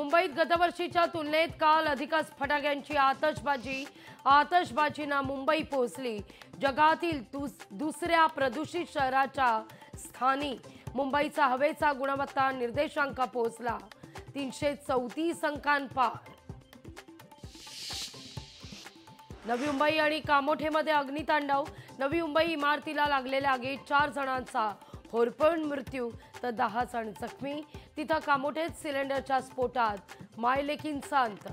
मुंबईत गतवर्षीच्या तुलनेत काल अधिकच फटाक्यांची आतषबाजीनं मुंबई पोहोचली। जगातील दुसऱ्या प्रदूषित शहराच्या स्थानी मुंबईचा हवेचा गुणवत्ता निर्देशांक पोहोचला 334 अंकांपार। नवी मुंबई आणि कामोठेमध्ये अग्नितांडव। नवी मुंबई इमारतीला लागलेल्या आगीत 4 जणांचा होरपळून मृत्यू तर 10 जण जखमी। तिथं कामोठेत सिलेंडरच्या स्फोटात मायलेकींचा अंत।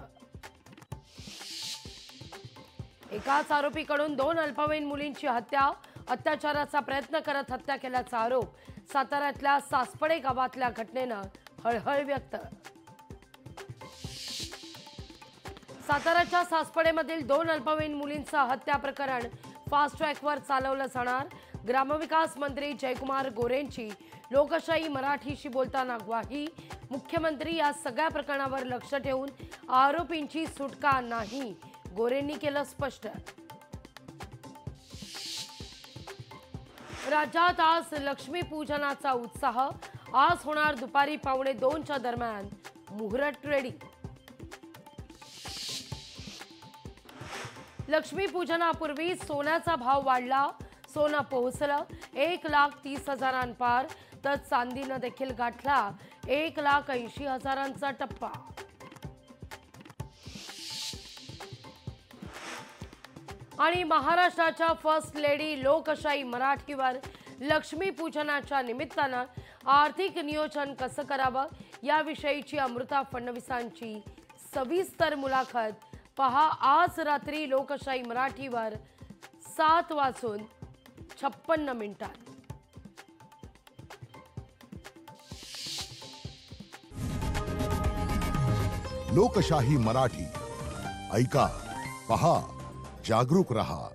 एकाच आरोपीकडून 2 अल्पवयीन मुलींची हत्या। अत्याचाराचा प्रयत्न करत हत्या केल्याचा आरोप। साताऱ्यातल्या सासपडे गावातल्या घटनेनं हळहळ व्यक्त। साताऱ्याच्या सासपडेमधील 2 अल्पवयीन मुलींचं हत्या प्रकरण फास्ट ट्रॅकवर चालवलं जाणार। ग्रामविकास मंत्री जयकुमार गोरेंची लोकशाही मराठीशी बोलताना ग्वाही। मुख्यमंत्री या सगळ्या प्रकरणावर लक्ष ठेवून आरोपींची सुटका नाही, गोरेंनी केलं स्पष्ट। राज्यात आज लक्ष्मीपूजनाचा उत्साह। आज होणार दुपारी 1:15च्या दरम्यान मुहूर्त रेडी। लक्ष्मीपूजनापूर्वी सोन्याचा भाव वाढला। सोनं पोहोचलं 1,30,000 पार तर चांदीनं देखील गाठला 1,80,000चा टप्पा। आणि महाराष्ट्राच्या फर्स्ट लेडी लोकशाही मराठीवर लक्ष्मीपूजनाच्या निमित्तानं आर्थिक नियोजन कसं करावं याविषयीची अमृता फडणवीसांची सविस्तर मुलाखत पहा आज रात्री लोकशाही मराठीवर 7:56 लोकशाही मराठी ऐका, पहा, जागरूक रहा।